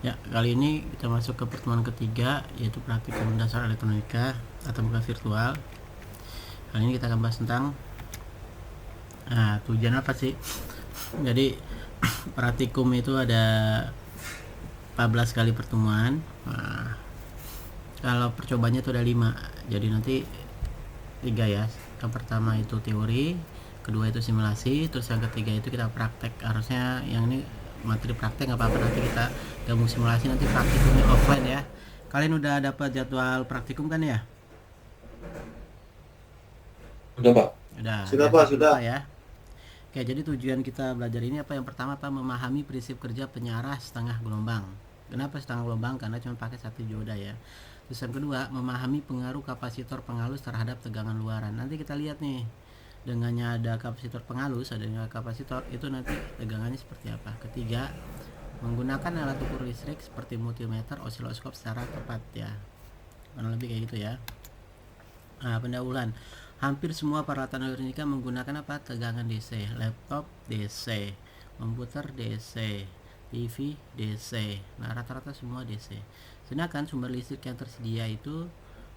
Ya, kali ini kita masuk ke pertemuan ketiga, yaitu praktikum dasar elektronika atau muka virtual. Kali ini kita akan bahas tentang tujuan apa sih. Jadi praktikum itu ada 14 kali pertemuan. Kalau percobanya itu ada 5, jadi nanti 3 ya. Yang pertama itu teori, kedua itu simulasi, terus yang ketiga itu kita praktek. Harusnya yang ini materi praktek nggak apa-apa, nanti kita gabung simulasi, nanti praktikumnya offline ya. Kalian udah dapat jadwal praktikum kan ya? Udah, Pak. Udah, Sudah, biar Pak, sampai sudah. lupa ya. Oke, jadi tujuan kita belajar ini apa? Yang pertama apa? Memahami prinsip kerja penyarah setengah gelombang. Kenapa setengah gelombang? Karena cuma pakai satu dioda ya. Terus yang kedua, memahami pengaruh kapasitor pengalus terhadap tegangan luaran. Nanti kita lihat nih, dengannya ada kapasitor pengalus, adanya kapasitor, itu nanti tegangannya seperti apa. Ketiga, menggunakan alat ukur listrik seperti multimeter, osiloskop secara tepat ya. Kurang lebih kayak gitu ya. Nah, pendahuluan. Hampir semua peralatan elektronika menggunakan apa? Tegangan DC. Laptop DC, komputer DC, TV DC. Nah, rata-rata semua DC. Sedangkan sumber listrik yang tersedia itu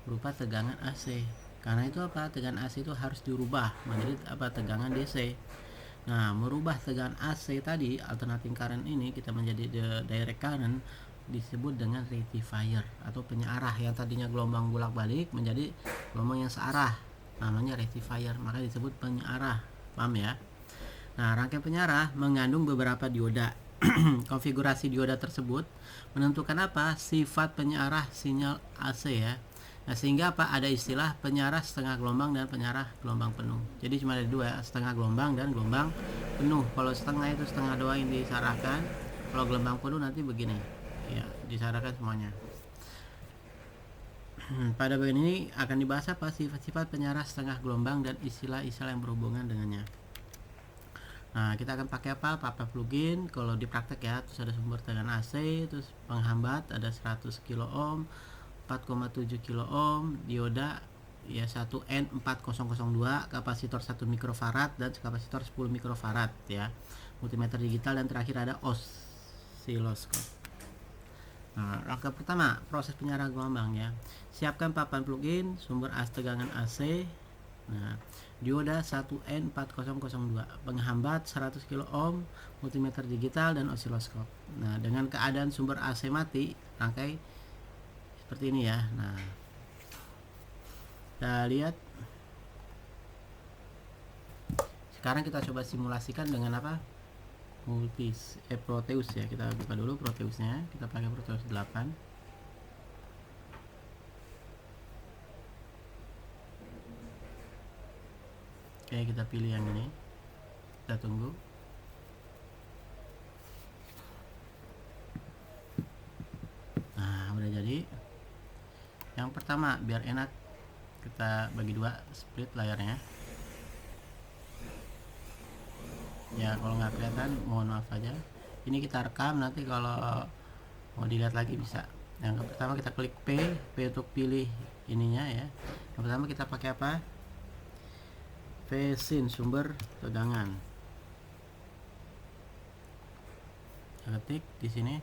berupa tegangan AC. Karena itu apa? Tegangan AC itu harus dirubah menjadi apa? Tegangan DC. Nah, merubah tegangan AC tadi, alternating current ini kita menjadi direct current, disebut dengan rectifier atau penyarah. Yang tadinya gelombang bolak-balik menjadi gelombang yang searah, namanya rectifier, maka disebut penyarah. Paham ya? Nah, rangkaian penyarah mengandung beberapa dioda. Konfigurasi dioda tersebut menentukan apa? Sifat penyarah sinyal AC ya. Nah, sehingga apa? Ada istilah penyarah setengah gelombang dan penyarah gelombang penuh. Jadi cuma ada dua, setengah gelombang dan gelombang penuh. Kalau setengah itu setengah doang yang disarahkan. Kalau gelombang penuh nanti begini. Ya, disarahkan semuanya. Pada bagian ini akan dibahas apa? Sifat-sifat penyarah setengah gelombang dan istilah-istilah yang berhubungan dengannya. Nah, kita akan pakai apa? Papa plugin kalau di praktek ya. Terus ada sumber tegangan AC, terus penghambat ada 100 kilo ohm, 4,7 kilo ohm, dioda ya 1N4002, kapasitor 1 mikrofarad dan kapasitor 10 mikrofarad ya. Multimeter digital dan terakhir ada osiloskop. Nah, langkah pertama, proses penyarah gelombang ya. Siapkan papan plugin, sumber tegangan AC. Nah, dioda 1N4002, penghambat 100 kilo ohm, multimeter digital dan osiloskop. Nah, dengan keadaan sumber AC mati, rangkai seperti ini ya. Nah, kita lihat. Sekarang kita coba simulasikan dengan apa? Proteus ya. Kita buka dulu Proteusnya. Kita pakai Proteus 8. Oke, kita pilih yang ini. Kita tunggu. Nah, udah jadi. Yang pertama, biar enak, kita bagi dua, split layarnya. Ya, kalau nggak kelihatan mohon maaf aja. Ini kita rekam, nanti kalau mau dilihat lagi bisa. Yang pertama kita klik P untuk pilih ininya ya. Yang pertama kita pakai apa? Vsin, sumber tegangan. Kita ketik di sini.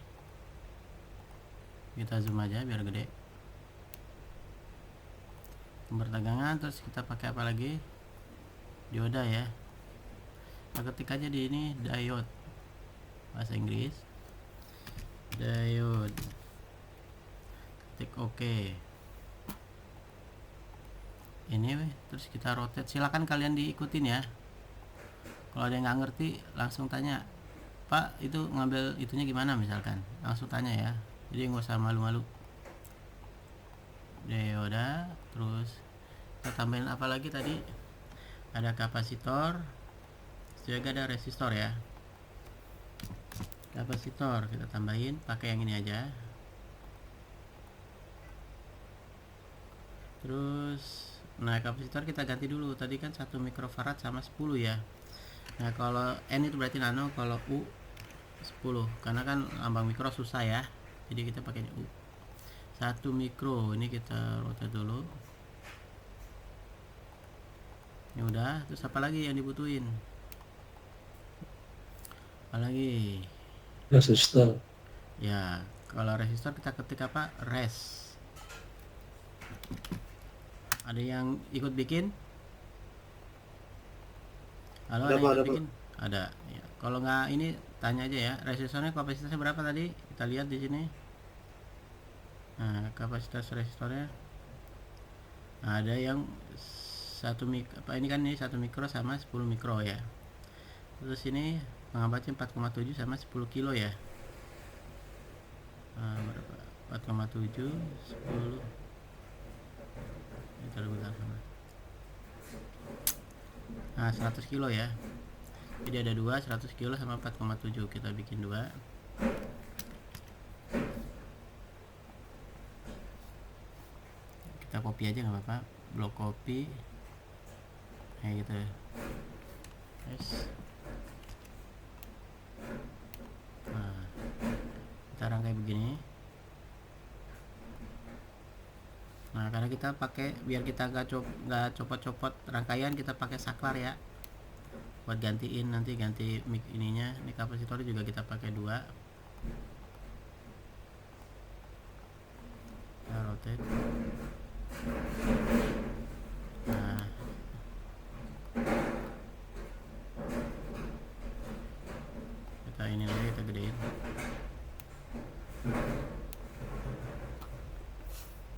Kita zoom aja biar gede. Sumber tegangan, terus kita pakai apa lagi? Dioda ya. Kita ketik aja di ini diode, bahasa Inggris. Diode. Ketik OK. Ini terus kita rotate. Silakan kalian diikutin ya. Kalau ada yang nggak ngerti langsung tanya, Pak itu ngambil itunya gimana, misalkan langsung tanya ya. Jadi nggak usah malu-malu. Dioda, terus kita tambahin apa lagi tadi? Ada kapasitor, juga ada resistor ya. Kapasitor kita tambahin pakai yang ini aja. Terus nah, kapasitor kita ganti dulu. Tadi kan 1 mikrofarad sama 10 ya. Nah, kalau N itu berarti nano, kalau U 10. Karena kan lambang mikro susah ya. Jadi kita pakai U. 1 mikro ini kita rotate dulu. Ya udah, terus apa lagi yang dibutuhin? Apa lagi? Resistor. Ya, Kalau resistor kita ketik apa? Res. Ada yang ikut bikin? Halo, ada yang ikut bikin? Ada. Ya. Kalau nggak ini tanya aja ya. Resistornya kapasitasnya berapa tadi? Kita lihat di sini. Nah, kapasitas resistornya ada yang 1 mikro sama 10 mikro ya. Terus ini penghambatnya 4,7 sama 10 kilo ya. Berapa? 4,7 10. Nah, 100 kilo ya. Jadi ada 2 100 kilo sama 4,7. Kita bikin 2. Kita copy aja nggak apa-apa. Blok copy. Kayak gitu ya. Yes. Nah, kita rangkai begini. Nah, karena kita pakai biar kita nggak copot-copot rangkaian, kita pakai saklar ya. Buat gantiin nanti ganti mic ininya. Ini kapasitor juga kita pakai 2. Kita rotate. Nah, kita ini lagi, kita gedein.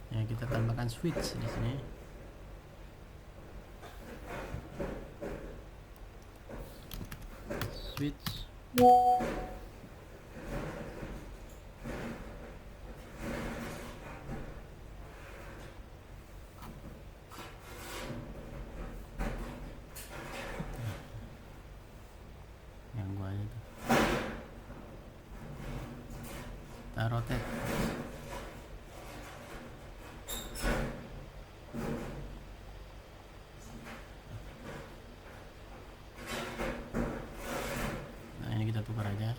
Ya, kita tambahkan switch di sini. Switch. Yang gua aja tuh. Kita rotate. Nah, ini kita tukar aja.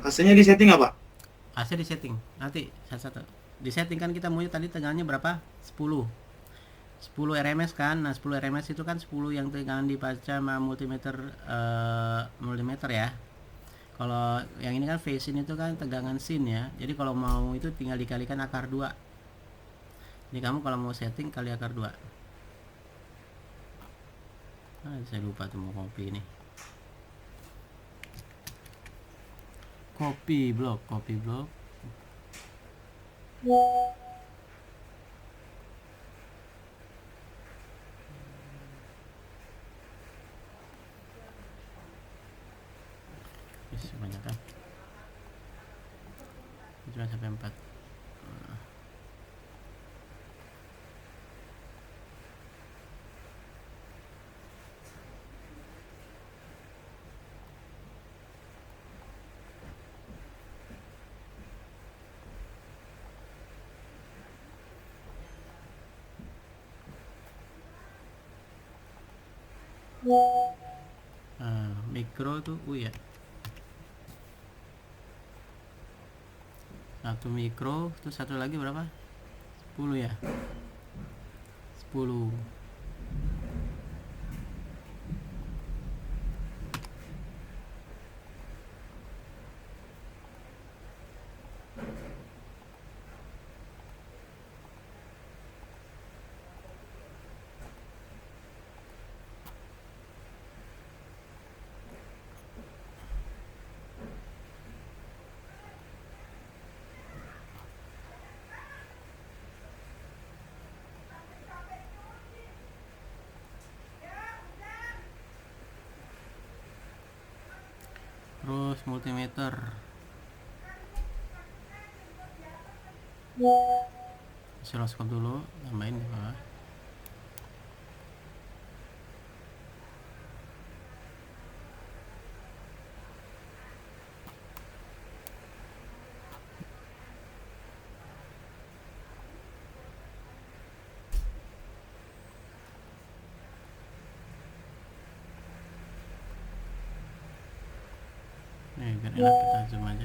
AC-nya di setting apa? AC di setting. Nanti satu-satu. Di setting kan kita maunya tadi tegangannya berapa? 10 RMS kan. Nah, 10 RMS itu kan 10 yang tegangan dibaca sama multimeter ya. Kalau yang ini kan phase in itu kan tegangan sin ya. Jadi kalau mau itu tinggal dikalikan akar 2. Ini kamu kalau mau setting kali akar 2. Saya lupa tuh mau copy ini. Copy block. Banyak kan? Cuma sampai 4. Mikro tuh ya. 1 mikro, terus satu lagi berapa? 10 ya. 10. Terus multimeter. Oscilloscope dulu, tambahin di bawah. Nih, biar enak kita zoom aja.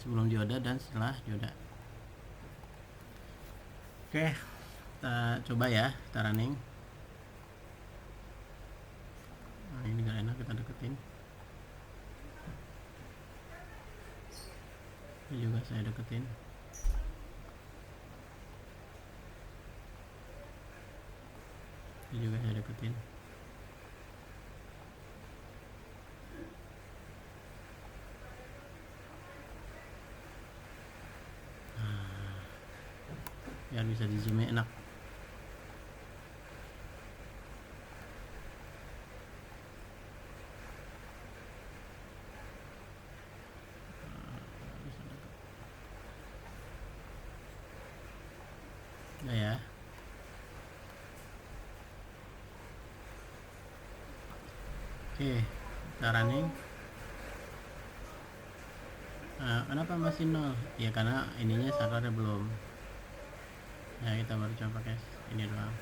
sebelum dioda dan setelah dioda. Oke, kita coba ya, kita running. Nah, ini gak enak, kita deketin. Ini juga saya deketin. Ini juga saya deketin. Biar bisa di zoom enak. Ya, oke, kita running. Kenapa masih nol? Ya karena ininya sakarnya belum. Ya, kita baru coba pakai ini doang.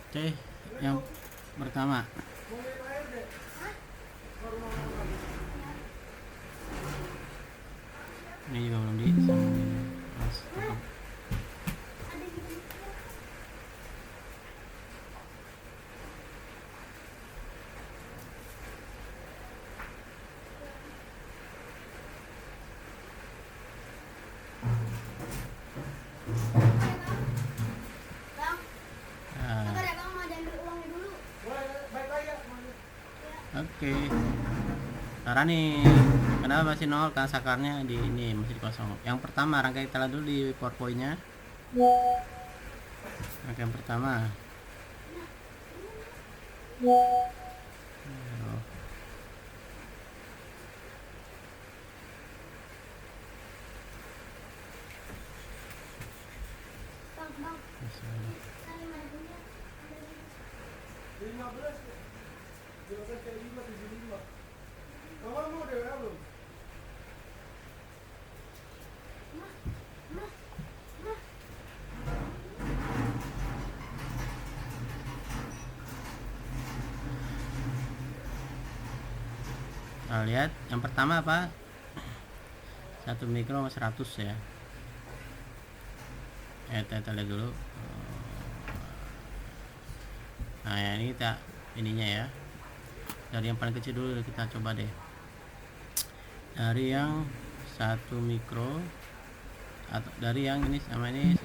Oke, yang pertama. Ini juga belum disambungin. Oke. Cara nih, kenapa masih nol? Karena sakarnya di ini masih kosong. Yang pertama, rangkai kita lihat dulu di PowerPoint-nya. Rangkaian pertama. Nah, lihat yang pertama apa? 1 mikro sama 100 ya. Kita lihat dulu. Nah, ya, ini kita ininya ya. Dari yang paling kecil dulu kita coba deh. Dari yang 1 mikro atau dari yang ini sama ini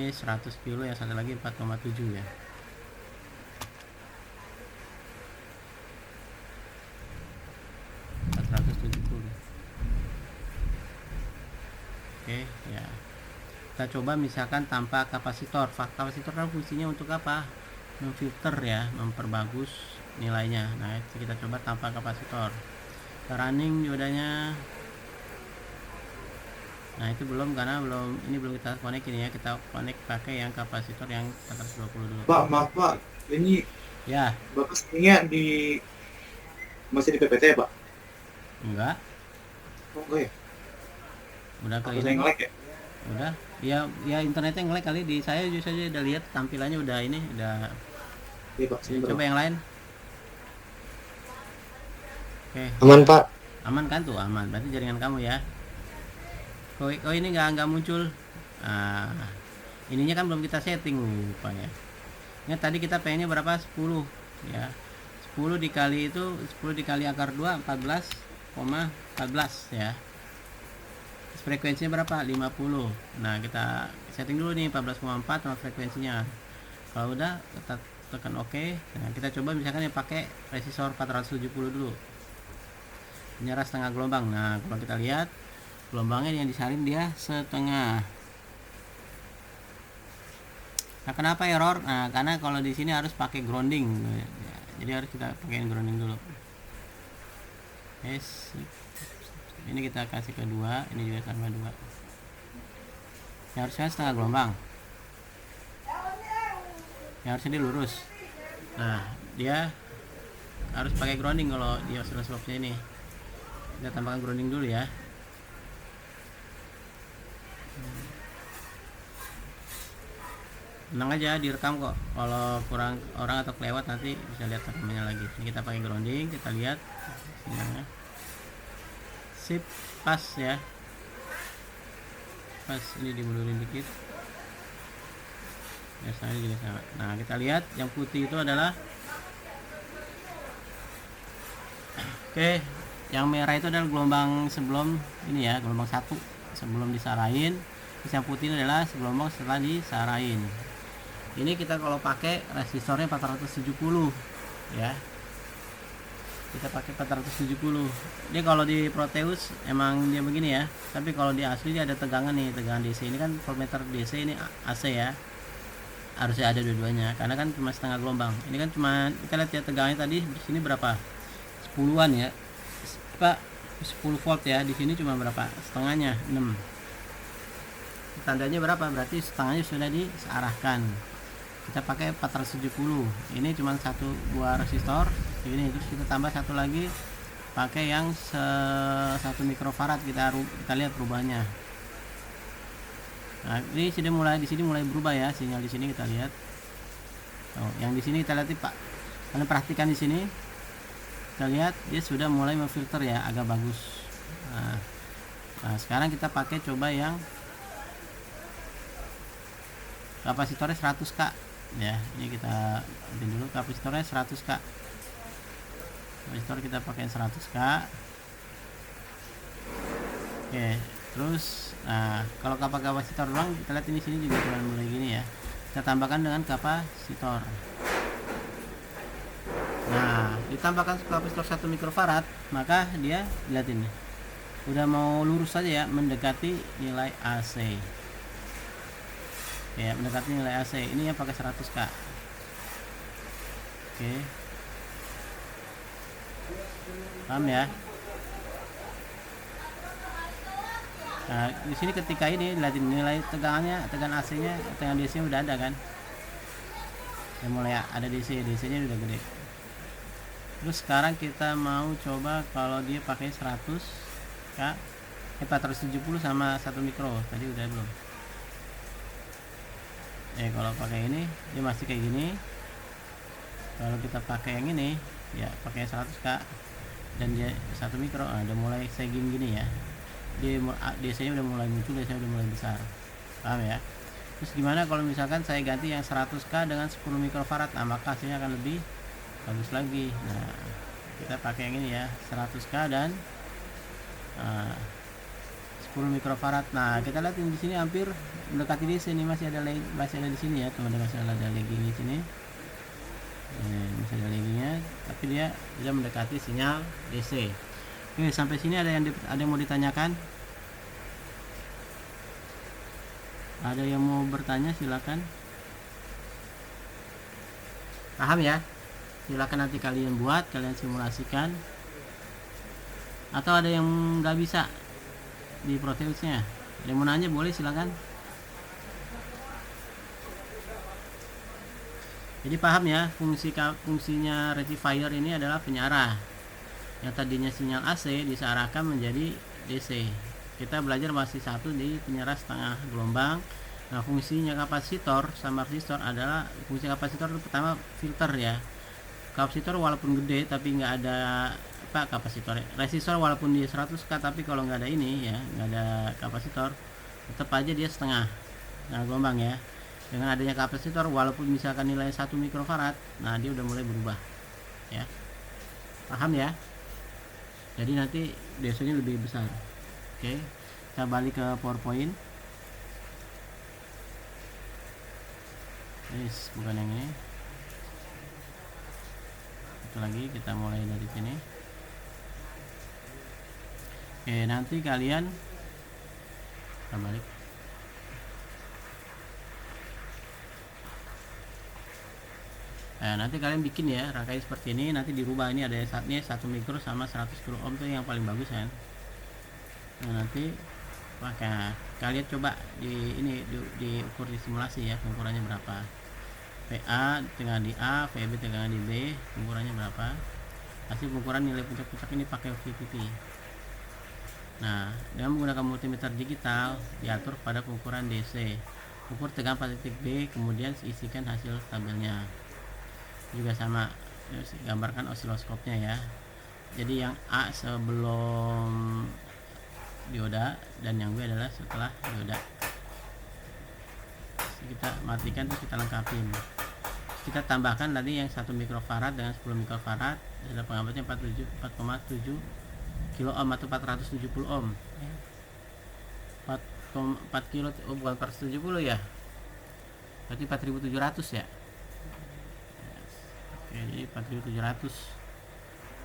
100 kilo, yang satu lagi 4,7 ya. Oke ya, kita coba misalkan tanpa kapasitor. Kapasitor kan fungsinya untuk apa? Memfilter ya, memperbagus nilainya. Nah, itu kita coba tanpa kapasitor. Kita running diodanya. Nah, itu belum, karena ini belum kita connect ini ya. Kita connect pakai yang kapasitor yang 420 dulu. Pak, maaf Pak, ini ya, Bapak sebenarnya masih di PPT ya Pak? Enggak. Oh enggak ya? Udah ke Apa ini saya nge-lag ya? Udah. Ya internetnya nge-lag kali. Di saya juga saja udah lihat tampilannya, udah ini, udah. Iya Pak, Coba yang lain. Oke. Aman Pak. Aman kan tuh? Aman. Berarti jaringan kamu ya. Kok ini nggak muncul. Ininya kan belum kita setting rupanya. Ini tadi kita pengennya berapa? 10 ya. 10 dikali itu 10 dikali akar 2 14,14 ya. Frekuensinya berapa? 50. Nah, kita setting dulu nih 14,4 sama frekuensinya. Kalau udah, kita tekan OK. Nah, kita coba misalkan yang pakai resistor 470 dulu. Menyerah setengah gelombang. Nah, kalau kita lihat gelombangnya yang disalin dia setengah. Nah, kenapa error? Nah, karena kalau di sini harus pakai grounding. Jadi harus kita pakai grounding dulu. Yes. Ini kita kasih ke 2, ini juga sama 2. Ini harusnya setengah gelombang. Ini harusnya dia lurus. Nah, dia harus pakai grounding kalau di oscilloscope-nya ini. Kita tambahkan grounding dulu ya. tenang aja, direkam kok. Kalau kurang orang atau kelewat nanti bisa lihat rekamannya lagi. Ini kita pakai grounding, kita lihat sinyalnya. Sip, pas ya, pas. Ini dimundurin dikit, biasanya juga sama. Nah, kita lihat yang putih itu adalah oke, yang merah itu adalah gelombang sebelum ini ya, gelombang 1 sebelum disarahin. Terus yang putih ini adalah gelombang setelah disarahin. Ini kita kalau pakai resistornya 470 ya, kita pakai 470. Dia kalau di Proteus emang dia begini ya, tapi kalau di asli dia ada tegangan nih, tegangan DC. Ini kan voltmeter DC, ini AC ya, harusnya ada dua-duanya karena kan cuma setengah gelombang. Ini kan cuma, kita lihat ya tegangannya tadi di sini berapa, 10-an ya Pak, 10 volt ya. Di sini cuma berapa, setengahnya 6. Tandanya berapa, berarti setengahnya sudah diarahkan. Kita pakai 470. Ini cuma satu buah resistor ini, terus kita tambah satu lagi pakai yang 1 mikrofarad. Kita lihat perubahannya. Nah, ini sudah mulai, di sini mulai berubah ya sinyal. Di sini kita lihat. Oh, yang di sini kita lihat Pak. Kalian perhatikan di sini. Kita lihat dia sudah mulai memfilter ya, agak bagus. Nah, sekarang kita pakai coba yang kapasitornya 100K ya. Ini kita ambil dulu kapasitornya 100K. Kapasitor kita pakai 100K. Oke, terus nah kalau kapasitor doang kita lihat ini sini juga cuma mulai gini ya. Kita tambahkan dengan kapasitor. Nah, ditambahkan kapasitor 1 mikrofarad, maka dia lihat ini udah mau lurus saja ya, mendekati nilai AC ya, mendekati nilai AC. Ini yang pakai 100K. Oke, paham ya? Nah, di sini ketika ini lihat nilai tegangannya, tegangan AC-nya, tegangan DC-nya udah ada kan? Ya mulai ada DC-nya udah gede. Terus sekarang kita mau coba kalau dia pakai 100K, 470 sama 1 mikro. Tadi udah belum? Kalau pakai ini dia masih kayak gini. Kalau kita pakai yang ini ya pakai 100K dan dia 1 mikro, udah mulai sagging gini ya. Dia DC-nya udah mulai muncul, DC-nya udah mulai besar. Paham ya? Terus gimana kalau misalkan saya ganti yang 100K dengan 10 mikrofarad? Nah, maka hasilnya akan lebih bagus lagi. Nah, kita pakai yang ini ya, 100K dan 10 mikrofarad. Nah, kita lihat di sini hampir mendekati DC ini, masih ada di sini ya, teman-teman, masih ada lagging di sini. Masih ada laggingnya, tapi dia sudah mendekati sinyal DC. Oke, sampai sini ada yang mau ditanyakan? Ada yang mau bertanya, silakan. Paham ya? Silakan nanti kalian buat, kalian simulasikan. Atau ada yang nggak bisa di Proteusnya? Ada yang mau nanya boleh, silakan. Jadi paham ya, fungsinya rectifier ini adalah penyarah. Yang tadinya sinyal AC diarahkan menjadi DC. Kita belajar masih satu di penyarah setengah gelombang. Nah, fungsinya kapasitor sama resistor adalah, fungsi kapasitor itu pertama filter ya. Kapasitor walaupun gede tapi nggak ada kapasitor. Resistor walaupun dia 100K tapi kalau nggak ada ini ya, nggak ada kapasitor, tetap aja dia setengah gelombang ya. Dengan adanya kapasitor, walaupun misalkan nilai 1 mikrofarad, nah dia udah mulai berubah ya. Paham ya? Jadi nanti DC-nya lebih besar. Oke, kita balik ke PowerPoint. Bukan yang ini. Itu lagi, kita mulai dari sini. Oke, nanti kalian kita balik. Nanti kalian bikin ya rangkaian seperti ini, nanti dirubah. Ini ada saatnya 1 mikro sama 100 kilo ohm itu yang paling bagus kan. Nah, nanti maka kalian coba diukur di simulasi ya, pengukurannya berapa. PA dengan di A, VB dengan di B, pengukurannya berapa. Hasil pengukuran nilai puncak-puncak ini pakai VPP. Nah, dengan menggunakan multimeter digital diatur pada pengukuran DC. ukur tegangan pada titik B, kemudian isikan hasil tabelnya. Juga sama, gambarkan osiloskopnya ya. Jadi yang A sebelum dioda dan yang B adalah setelah dioda. Kita matikan, terus kita lengkapin. Kita tambahkan tadi yang 1 mikrofarad dengan 10 mikrofarad, ada pengambilannya 4,7 kilo ohm atau 470 ohm. 4 kilo, oh bukan 470 ya, berarti 4700 ya. Oke, jadi 4700.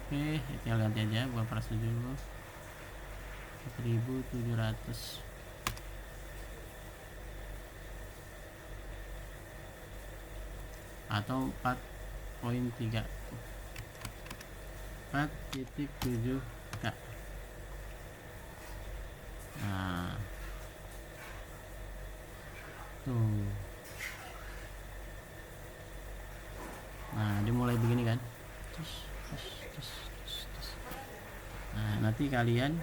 Oke, tinggal ganti aja, bukan 470, 4700. Atau 4,3 4,7 K. Nah tuh, nah dia mulai begini kan. Nah nanti kalian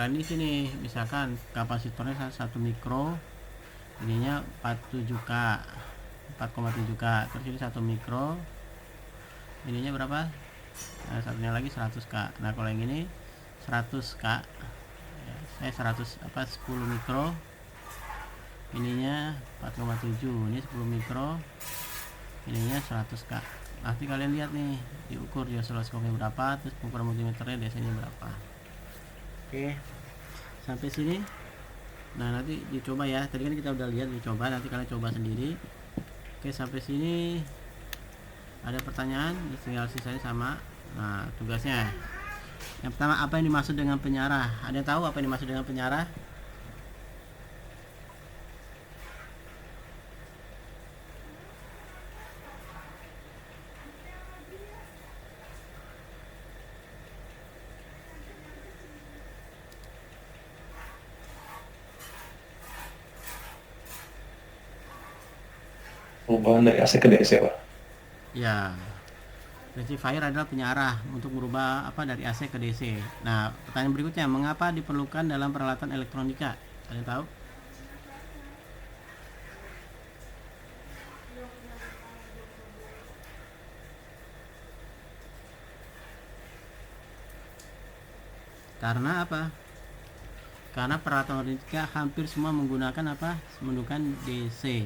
di sini misalkan kapasitornya 1 mikro, ininya 4,7 K, terus ini 1 mikro, ininya berapa? Nah, satunya lagi 100 K. Nah kalau yang ini 100 K ya, saya 10 mikro, ininya 4,7, ini 10 mikro, ininya 100 K. Nanti kalian lihat nih, diukur di osiloskopnya berapa, terus ukuran multimeternya biasanya berapa. Oke, sampai sini. Nah nanti dicoba ya, tadi kan kita udah lihat, dicoba, nanti kalian coba sendiri. Oke, sampai sini ada pertanyaan, tinggal sisanya sama. Nah tugasnya yang pertama, apa yang dimaksud dengan penyarah? Ada yang tahu apa yang dimaksud dengan penyarah? Perubahan dari AC ke DC, Pak. Ya, rectifier adalah penyarah untuk merubah dari AC ke DC. Nah, pertanyaan berikutnya, mengapa diperlukan dalam peralatan elektronika? Ada yang tahu? Karena apa? Karena peralatan elektronika hampir semua menggunakan DC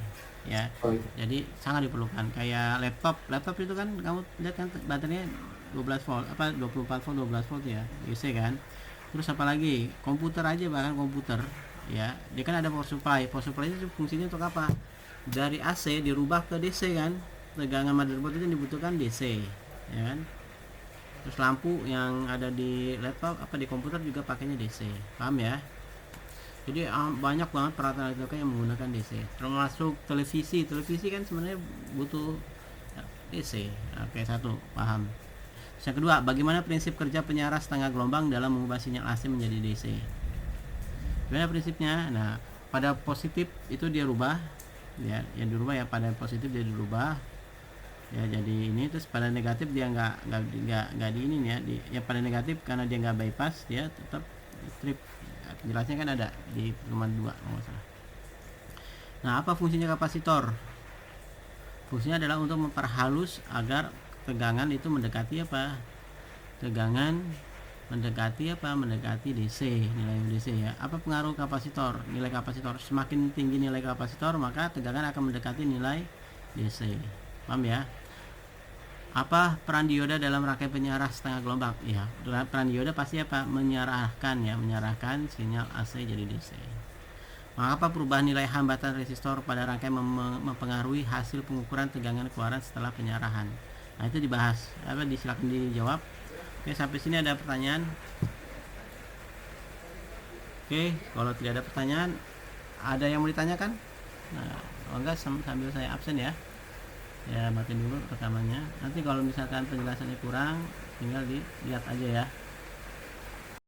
ya. Jadi sangat diperlukan. Kayak laptop itu kan kamu lihat kan baterainya 12 volt 24 volt 12 volt ya, DC kan. Terus apalagi komputer aja, bahkan komputer ya, dia kan ada power supply itu fungsinya untuk apa? Dari AC dirubah ke DC kan, tegangan motherboard itu dibutuhkan DC ya kan. Terus lampu yang ada di laptop di komputer juga pakainya DC, paham ya? Jadi banyak banget peralatan elektronika yang menggunakan DC, termasuk televisi kan sebenarnya butuh DC. Oke, satu paham. Yang kedua, bagaimana prinsip kerja penyarah setengah gelombang dalam mengubah sinyal AC menjadi DC? Gimana prinsipnya? Nah, pada positif itu dia rubah ya, yang dirubah ya, pada positif dia dirubah ya jadi ini, terus pada negatif dia nggak di ini ya, yang pada negatif karena dia nggak bypass, dia tetap strip. Penjelasannya kan ada di halaman 2 kalau salah. Nah, apa fungsinya kapasitor? Fungsinya adalah untuk memperhalus agar tegangan itu mendekati mendekati DC, nilai DC ya. Apa pengaruh kapasitor? Nilai kapasitor, semakin tinggi nilai kapasitor maka tegangan akan mendekati nilai DC. Paham ya? Apa peran dioda dalam rangkaian penyarah setengah gelombang? Ya, peran dioda pasti menyarahkan sinyal AC jadi DC. Maka apa perubahan nilai hambatan resistor pada rangkaian mempengaruhi hasil pengukuran tegangan keluaran setelah penyarahan? Nah, itu dibahas. Silakan dijawab. Oke, sampai sini ada pertanyaan? Oke, kalau tidak ada pertanyaan, ada yang mau ditanyakan? Nah, kalau enggak sambil saya absen ya. Ya, matiin dulu rekamannya. Nanti kalau misalkan penjelasannya kurang, tinggal dilihat aja ya.